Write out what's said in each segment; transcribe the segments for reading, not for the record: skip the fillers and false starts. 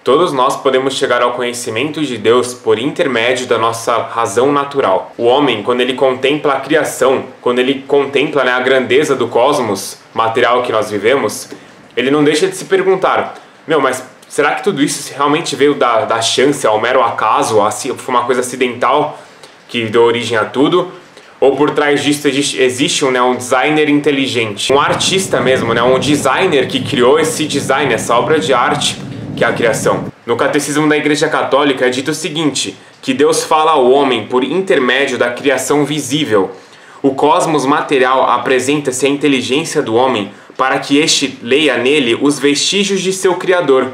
Todos nós podemos chegar ao conhecimento de Deus por intermédio da nossa razão natural. O homem, quando ele contempla a criação, quando ele contempla, a grandeza do cosmos material que nós vivemos, ele não deixa de se perguntar, mas será que tudo isso realmente veio da chance, ao mero acaso, foi uma coisa acidental que deu origem a tudo? Ou por trás disso existe um designer inteligente, um artista mesmo, um designer que criou esse design, essa obra de arte que é a criação. No Catecismo da Igreja Católica é dito o seguinte, que Deus fala ao homem por intermédio da criação visível. O cosmos material apresenta-se à inteligência do homem para que este leia nele os vestígios de seu Criador.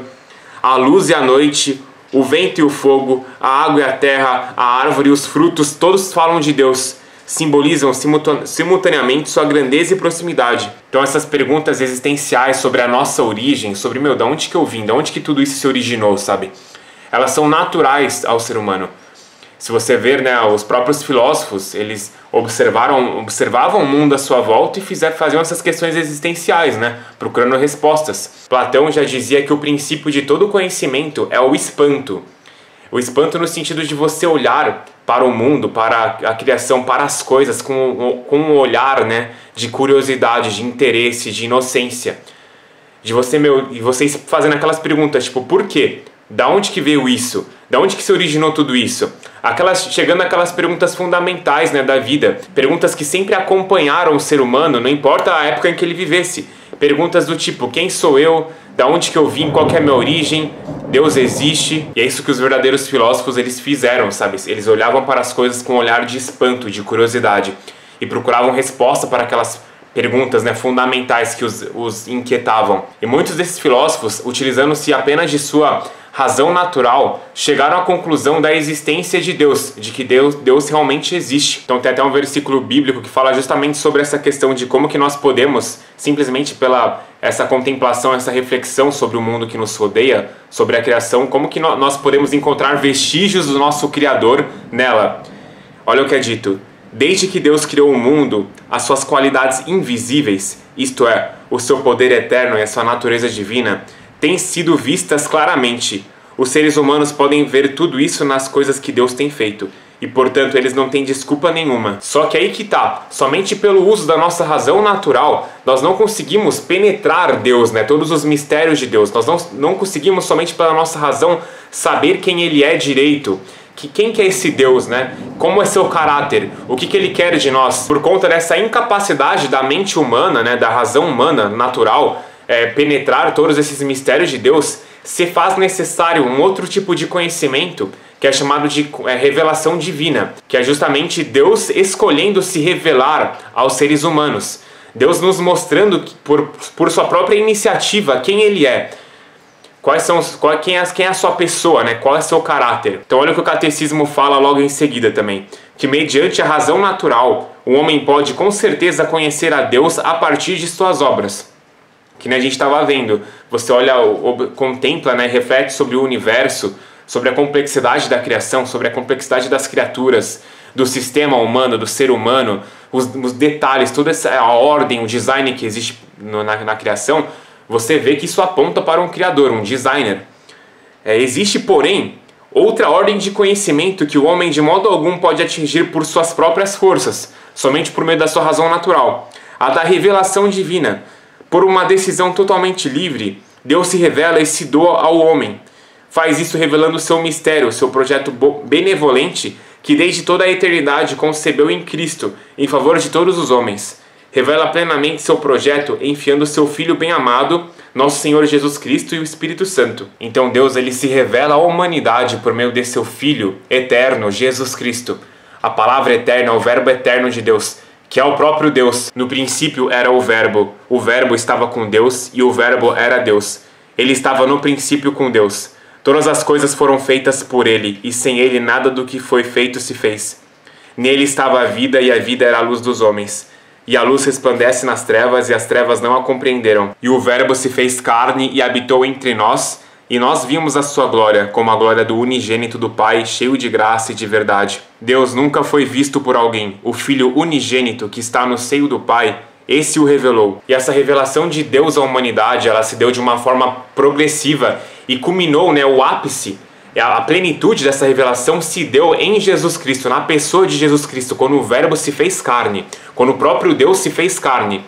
A luz e a noite, o vento e o fogo, a água e a terra, a árvore e os frutos, todos falam de Deus. Simbolizam simultaneamente sua grandeza e proximidade. Então essas perguntas existenciais sobre a nossa origem, sobre, de onde que eu vim, de onde que tudo isso se originou, sabe? Elas são naturais ao ser humano. Se você ver, os próprios filósofos, eles observavam o mundo à sua volta e faziam essas questões existenciais, procurando respostas. Platão já dizia que o princípio de todo conhecimento é o espanto. O espanto no sentido de você olhar para o mundo, para a criação, para as coisas com um olhar, de curiosidade, de interesse, de inocência. De vocês fazendo aquelas perguntas, tipo, por quê? Da onde que veio isso? Da onde que se originou tudo isso? Chegando aquelas perguntas fundamentais, da vida. Perguntas que sempre acompanharam o ser humano, não importa a época em que ele vivesse. Perguntas do tipo, quem sou eu? Da onde que eu vim? Qual que é a minha origem? Deus existe? E é isso que os verdadeiros filósofos eles fizeram, sabe? Eles olhavam para as coisas com um olhar de espanto, de curiosidade. E procuravam resposta para aquelas perguntas fundamentais que os inquietavam. E muitos desses filósofos, utilizando-se apenas de sua razão natural, chegaram à conclusão da existência de Deus, de que Deus realmente existe. Então tem até um versículo bíblico que fala justamente sobre essa questão de como que nós podemos, simplesmente pela essa contemplação, essa reflexão sobre o mundo que nos rodeia, sobre a criação, como que nós podemos encontrar vestígios do nosso Criador nela. Olha o que é dito. Desde que Deus criou o mundo, as suas qualidades invisíveis, isto é, o seu poder eterno e a sua natureza divina, têm sido vistas claramente. Os seres humanos podem ver tudo isso nas coisas que Deus tem feito. E, portanto, eles não têm desculpa nenhuma. Só que aí que tá. Somente pelo uso da nossa razão natural, nós não conseguimos penetrar Deus, todos os mistérios de Deus. Nós não conseguimos, somente pela nossa razão, saber quem Ele é direito. Quem que é esse Deus, Como é seu caráter? O que Ele quer de nós? Por conta dessa incapacidade da mente humana, da razão humana natural, penetrar todos esses mistérios de Deus, se faz necessário um outro tipo de conhecimento que é chamado de revelação divina, que é justamente Deus escolhendo se revelar aos seres humanos. Deus nos mostrando por sua própria iniciativa quem Ele é. Quem é a sua pessoa, qual é o seu caráter. Então olha o que o catecismo fala logo em seguida também. Que mediante a razão natural, o homem pode com certeza conhecer a Deus a partir de suas obras. Que nem a gente estava vendo. Você olha, contempla, reflete sobre o universo, sobre a complexidade da criação, sobre a complexidade das criaturas, do sistema humano, do ser humano, os detalhes, toda a ordem, o design que existe na criação. Você vê que isso aponta para um criador, um designer. Existe, porém, outra ordem de conhecimento que o homem de modo algum pode atingir por suas próprias forças, somente por meio da sua razão natural. A da revelação divina. Por uma decisão totalmente livre, Deus se revela e se doa ao homem. Faz isso revelando o seu mistério, o seu projeto benevolente, que desde toda a eternidade concebeu em Cristo, em favor de todos os homens. Revela plenamente seu projeto enfiando seu Filho bem-amado, nosso Senhor Jesus Cristo e o Espírito Santo. Então Deus ele se revela à humanidade por meio de seu Filho eterno, Jesus Cristo. A palavra eterna, o verbo eterno de Deus, que é o próprio Deus. No princípio era o verbo estava com Deus e o verbo era Deus. Ele estava no princípio com Deus. Todas as coisas foram feitas por ele, e sem ele nada do que foi feito se fez. Nele estava a vida, e a vida era a luz dos homens. E a luz resplandece nas trevas, e as trevas não a compreenderam. E o Verbo se fez carne e habitou entre nós, e nós vimos a sua glória, como a glória do unigênito do Pai, cheio de graça e de verdade. Deus nunca foi visto por alguém. O Filho unigênito que está no seio do Pai, esse o revelou. E essa revelação de Deus à humanidade, ela se deu de uma forma progressiva e culminou, né, o ápice, a plenitude dessa revelação se deu em Jesus Cristo, na pessoa de Jesus Cristo, quando o Verbo se fez carne, quando o próprio Deus se fez carne.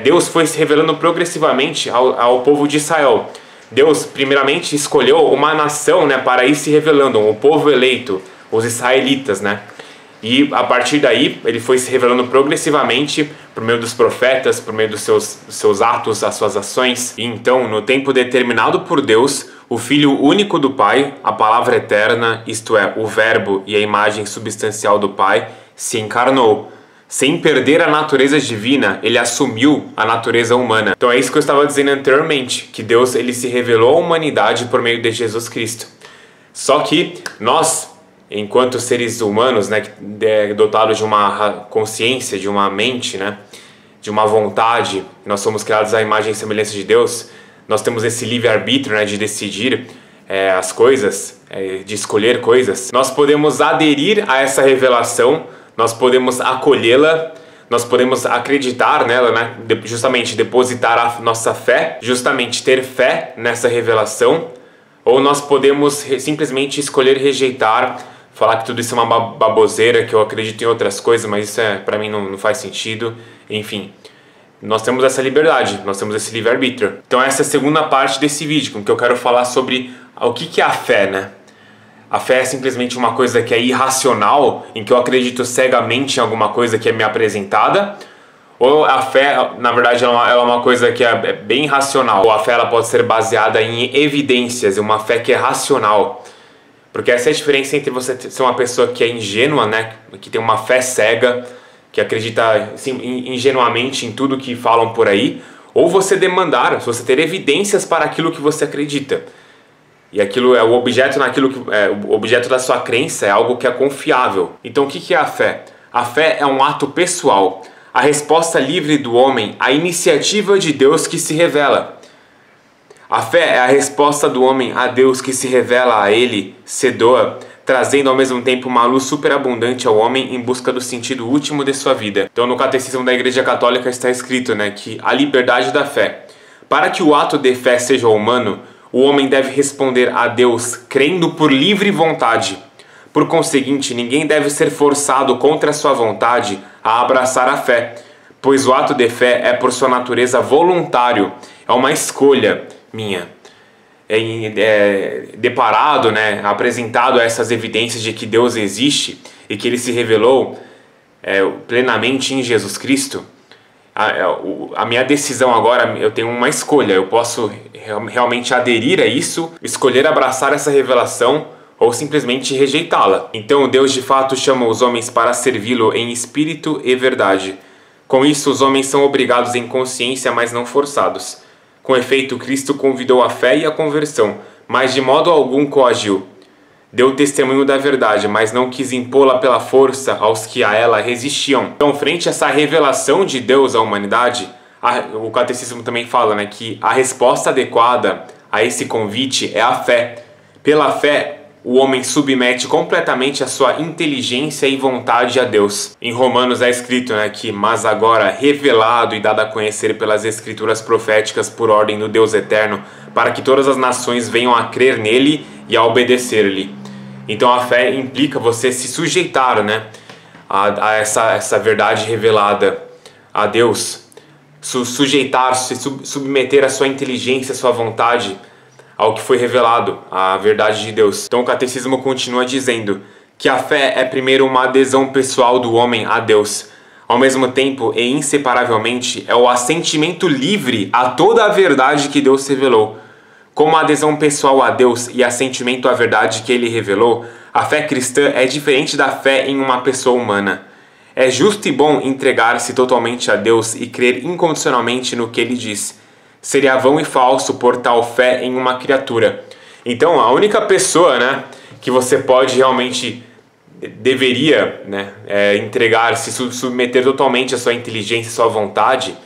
Deus foi se revelando progressivamente ao povo de Israel. Deus, primeiramente, escolheu uma nação, né, para ir se revelando, o povo eleito, os israelitas, né? E a partir daí, ele foi se revelando progressivamente por meio dos profetas, por meio dos seus atos, as suas ações. E então, no tempo determinado por Deus, o Filho único do Pai, a palavra eterna, isto é, o Verbo e a imagem substancial do Pai, se encarnou. Sem perder a natureza divina, ele assumiu a natureza humana. Então é isso que eu estava dizendo anteriormente, que Deus ele se revelou à humanidade por meio de Jesus Cristo. Só que nós, enquanto seres humanos, né, dotados de uma consciência, de uma mente, né, de uma vontade, nós somos criados à imagem e semelhança de Deus, nós temos esse livre-arbítrio, né, de decidir as coisas, de escolher coisas. Nós podemos aderir a essa revelação, nós podemos acolhê-la, nós podemos acreditar nela, né, justamente depositar a nossa fé, justamente ter fé nessa revelação, ou nós podemos simplesmente escolher rejeitar, falar que tudo isso é uma baboseira, que eu acredito em outras coisas, mas isso para mim não faz sentido. Enfim, nós temos essa liberdade, nós temos esse livre-arbítrio. Então essa é a segunda parte desse vídeo, com que eu quero falar sobre o que é a fé, né? A fé é simplesmente uma coisa que é irracional, em que eu acredito cegamente em alguma coisa que é me apresentada, ou a fé, na verdade, ela é uma coisa que é bem racional, ou a fé ela pode ser baseada em evidências, uma fé que é racional. Porque essa é a diferença entre você ser uma pessoa que é ingênua, né, que tem uma fé cega, que acredita assim, ingenuamente em tudo que falam por aí, ou você demandar, você ter evidências para aquilo que você acredita. E aquilo é o objeto o objeto da sua crença é algo que é confiável. Então o que é a fé? A fé é um ato pessoal, a resposta livre do homem à iniciativa de Deus que se revela. A fé é a resposta do homem a Deus que se revela a ele, se doa, trazendo ao mesmo tempo uma luz superabundante ao homem em busca do sentido último de sua vida. Então no Catecismo da Igreja Católica está escrito, né, que a liberdade da fé. Para que o ato de fé seja humano, o homem deve responder a Deus crendo por livre vontade. Por conseguinte, ninguém deve ser forçado contra a sua vontade a abraçar a fé, pois o ato de fé é por sua natureza voluntário, é uma escolha minha. Deparado, né, apresentado a essas evidências de que Deus existe e que Ele se revelou plenamente em Jesus Cristo, a minha decisão agora, eu tenho uma escolha, eu posso realmente aderir a isso, escolher abraçar essa revelação ou simplesmente rejeitá-la. Então Deus de fato chama os homens para servi-lo em espírito e verdade. Com isso, os homens são obrigados em consciência, mas não forçados. Com efeito, Cristo convidou a fé e a conversão, mas de modo algum coagiu. Deu testemunho da verdade, mas não quis impô-la pela força aos que a ela resistiam. Então, frente a essa revelação de Deus à humanidade, o Catecismo também fala, né, que a resposta adequada a esse convite é a fé. Pela fé, o homem submete completamente a sua inteligência e vontade a Deus. Em Romanos é escrito, né, que mas agora revelado e dado a conhecer pelas escrituras proféticas por ordem do Deus eterno, para que todas as nações venham a crer nele e a obedecer-lhe. Então a fé implica você se sujeitar, né, a essa verdade revelada a Deus, sujeitar-se, submeter a sua inteligência, a sua vontade ao que foi revelado, a verdade de Deus. Então o Catecismo continua dizendo que a fé é primeiro uma adesão pessoal do homem a Deus. Ao mesmo tempo e inseparavelmente é o assentimento livre a toda a verdade que Deus revelou. Como a adesão pessoal a Deus e assentimento à verdade que Ele revelou, a fé cristã é diferente da fé em uma pessoa humana. É justo e bom entregar-se totalmente a Deus e crer incondicionalmente no que Ele diz. Seria vão e falso pôr tal fé em uma criatura. Então, a única pessoa, né, que você pode realmente, deveria, né, entregar-se, submeter totalmente a sua inteligência, a sua vontade,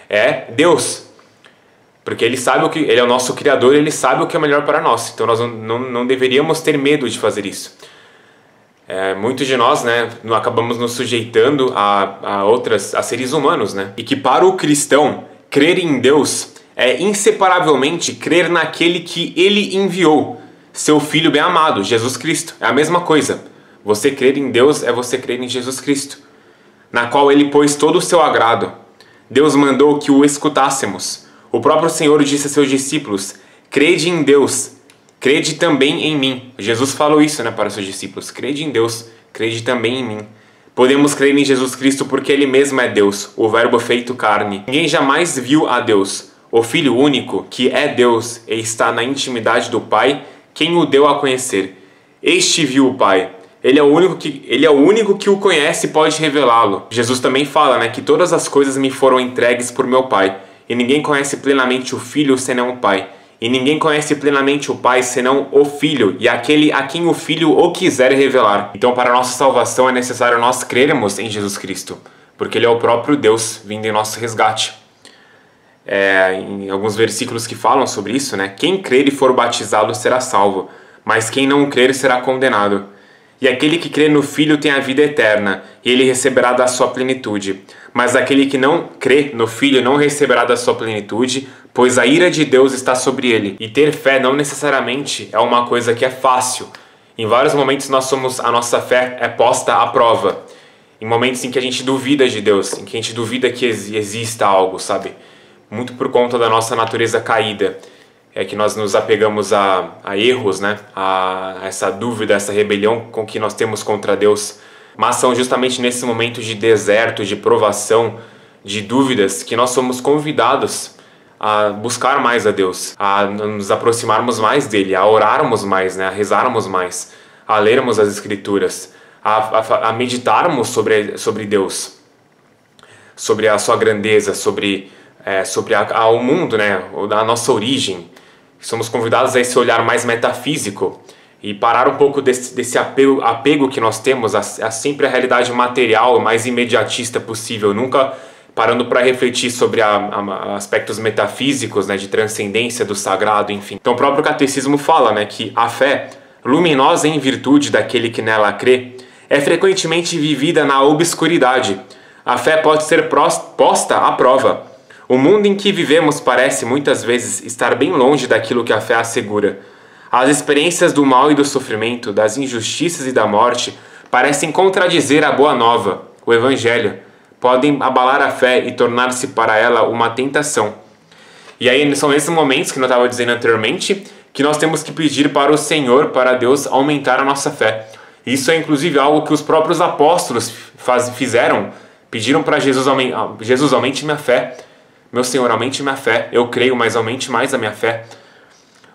é Deus. Porque Ele sabe Ele é o nosso Criador, Ele sabe o que é melhor para nós. Então nós não deveríamos ter medo de fazer isso. Muitos de nós, né, acabamos nos sujeitando a seres humanos, né? E que para o cristão, crer em Deus é inseparavelmente crer naquele que Ele enviou, seu Filho bem-amado, Jesus Cristo. É a mesma coisa. Você crer em Deus é você crer em Jesus Cristo, na qual Ele pôs todo o seu agrado. Deus mandou que o escutássemos. O próprio Senhor disse a seus discípulos: crede em Deus, crede também em mim. Jesus falou isso, né, para os seus discípulos: crede em Deus, crede também em mim. Podemos crer em Jesus Cristo porque Ele mesmo é Deus, o Verbo feito carne. Ninguém jamais viu a Deus. O Filho único, que é Deus e está na intimidade do Pai, quem o deu a conhecer. Este viu o Pai. Ele é o único que o conhece e pode revelá-lo. Jesus também fala, né, que todas as coisas me foram entregues por meu Pai. E ninguém conhece plenamente o Filho senão o Pai. E ninguém conhece plenamente o Pai senão o Filho, e aquele a quem o Filho o quiser revelar. Então, para a nossa salvação é necessário nós crermos em Jesus Cristo, porque Ele é o próprio Deus vindo em nosso resgate. Em alguns versículos que falam sobre isso, né? Quem crer e for batizado será salvo, mas quem não crer será condenado. E aquele que crê no Filho tem a vida eterna, e ele receberá da sua plenitude. Mas aquele que não crê no Filho não receberá da sua plenitude, pois a ira de Deus está sobre ele. E ter fé não necessariamente é uma coisa que é fácil. Em vários momentos a nossa fé é posta à prova. Em momentos em que a gente duvida de Deus, em que a gente duvida que exista algo, sabe? Muito por conta da nossa natureza caída. É que nós nos apegamos a erros, né? A essa dúvida, essa rebelião com que nós temos contra Deus. Mas são justamente nesse momento de deserto, de provação, de dúvidas, que nós somos convidados a buscar mais a Deus, a nos aproximarmos mais dEle, a orarmos mais, né? A rezarmos mais, a lermos as Escrituras, a meditarmos sobre Deus, sobre a sua grandeza, sobre o mundo, né? A nossa origem. Somos convidados a esse olhar mais metafísico e parar um pouco desse apego que nós temos a sempre a realidade material, mais imediatista possível, nunca parando para refletir sobre aspectos metafísicos, né, de transcendência do sagrado, enfim. Então o próprio catecismo fala, né, que a fé, luminosa em virtude daquele que nela crê, é frequentemente vivida na obscuridade. A fé pode ser posta à prova. O mundo em que vivemos parece muitas vezes estar bem longe daquilo que a fé assegura. As experiências do mal e do sofrimento, das injustiças e da morte parecem contradizer a boa nova, o Evangelho. Podem abalar a fé e tornar-se para ela uma tentação. E aí são nesses momentos que eu estava dizendo anteriormente que nós temos que pedir para o Senhor, para Deus, aumentar a nossa fé. Isso é inclusive algo que os próprios apóstolos fizeram. Pediram para Jesus, aumente minha fé. Meu Senhor, aumente minha fé. Eu creio, mas aumente mais a minha fé.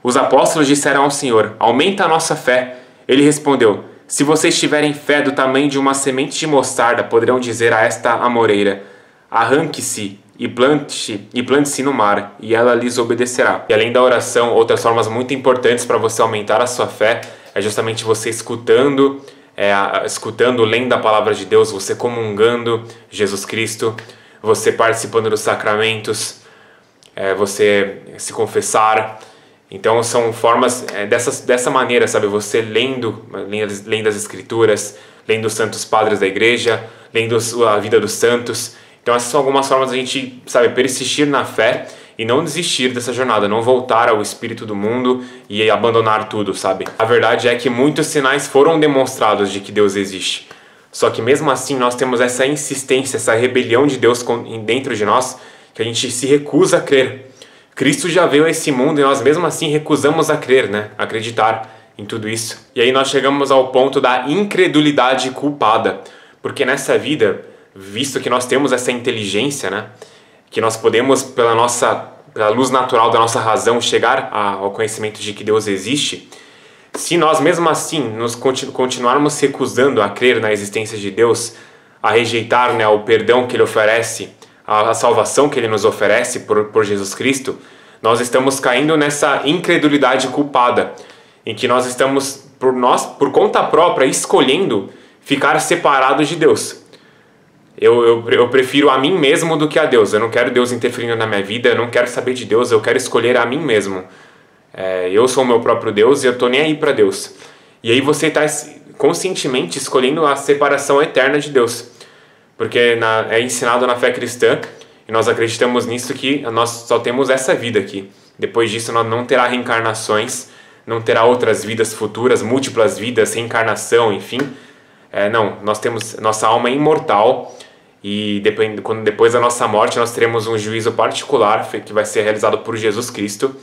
Os apóstolos disseram ao Senhor: aumenta a nossa fé. Ele respondeu: se vocês tiverem fé do tamanho de uma semente de mostarda, poderão dizer a esta amoreira: arranque-se e plante-se no mar, e ela lhes obedecerá. E além da oração, outras formas muito importantes para você aumentar a sua fé é justamente você escutando, lendo a palavra de Deus, você comungando Jesus Cristo, você participando dos sacramentos, você se confessar. Então são formas dessa maneira, sabe? Você lendo as Escrituras, lendo os santos padres da igreja, lendo a vida dos santos. Então essas são algumas formas da gente, sabe, persistir na fé e não desistir dessa jornada, não voltar ao espírito do mundo e abandonar tudo, sabe? A verdade é que muitos sinais foram demonstrados de que Deus existe. Só que mesmo assim nós temos essa insistência, essa rebelião de Deus dentro de nós, que a gente se recusa a crer. Cristo já veio a esse mundo e nós mesmo assim recusamos a crer, né? Acreditar em tudo isso. E aí nós chegamos ao ponto da incredulidade culpada. Porque nessa vida, visto que nós temos essa inteligência, né? Que nós podemos, pela luz natural da nossa razão, chegar ao conhecimento de que Deus existe. Se nós mesmo assim continuarmos recusando a crer na existência de Deus, a rejeitar, né, o perdão que Ele oferece, a salvação que Ele nos oferece por Jesus Cristo, nós estamos caindo nessa incredulidade culpada, em que nós estamos, por conta própria, escolhendo ficar separados de Deus. Eu prefiro a mim mesmo do que a Deus. Eu não quero Deus interferindo na minha vida, eu não quero saber de Deus, eu quero escolher a mim mesmo. Eu sou o meu próprio Deus e eu estou nem aí para Deus. E aí você está conscientemente escolhendo a separação eterna de Deus. Porque é ensinado na fé cristã, e nós acreditamos nisso, que nós só temos essa vida aqui. Depois disso não terá reencarnações, não terá outras vidas futuras, múltiplas vidas, reencarnação, enfim. Não, nós temos, nossa alma é imortal, e depois da nossa morte nós teremos um juízo particular que vai ser realizado por Jesus Cristo.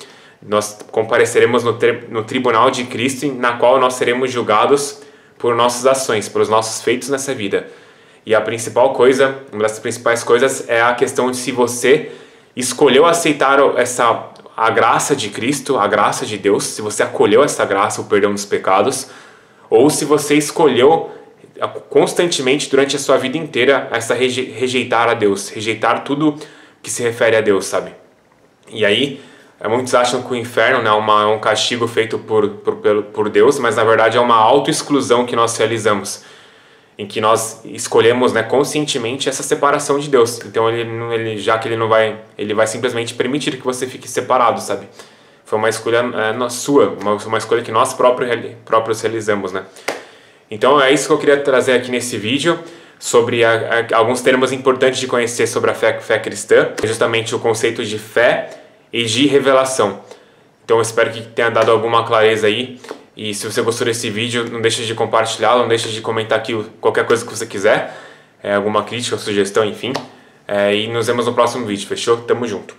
Nós compareceremos no tribunal de Cristo, na qual nós seremos julgados por nossas ações, pelos nossos feitos nessa vida. E a principal coisa, uma das principais coisas, é a questão de se você escolheu aceitar a graça de Cristo, a graça de Deus, se você acolheu essa graça, o perdão dos pecados, ou se você escolheu constantemente durante a sua vida inteira rejeitar a Deus, rejeitar tudo que se refere a Deus, sabe? E aí, muitos acham que o inferno, né, é um castigo feito por Deus, mas na verdade é uma autoexclusão que nós realizamos, em que nós escolhemos, né, conscientemente essa separação de Deus. Então já que ele vai simplesmente permitir que você fique separado, sabe? Foi uma escolha sua, uma escolha que nós próprios realizamos, né? Então é isso que eu queria trazer aqui nesse vídeo, sobre alguns termos importantes de conhecer sobre a fé cristã, justamente o conceito de fé e de revelação. Então eu espero que tenha dado alguma clareza aí. E se você gostou desse vídeo, não deixe de compartilhar, não deixe de comentar aqui qualquer coisa que você quiser, alguma crítica, sugestão, enfim. E nos vemos no próximo vídeo, fechou? Tamo junto.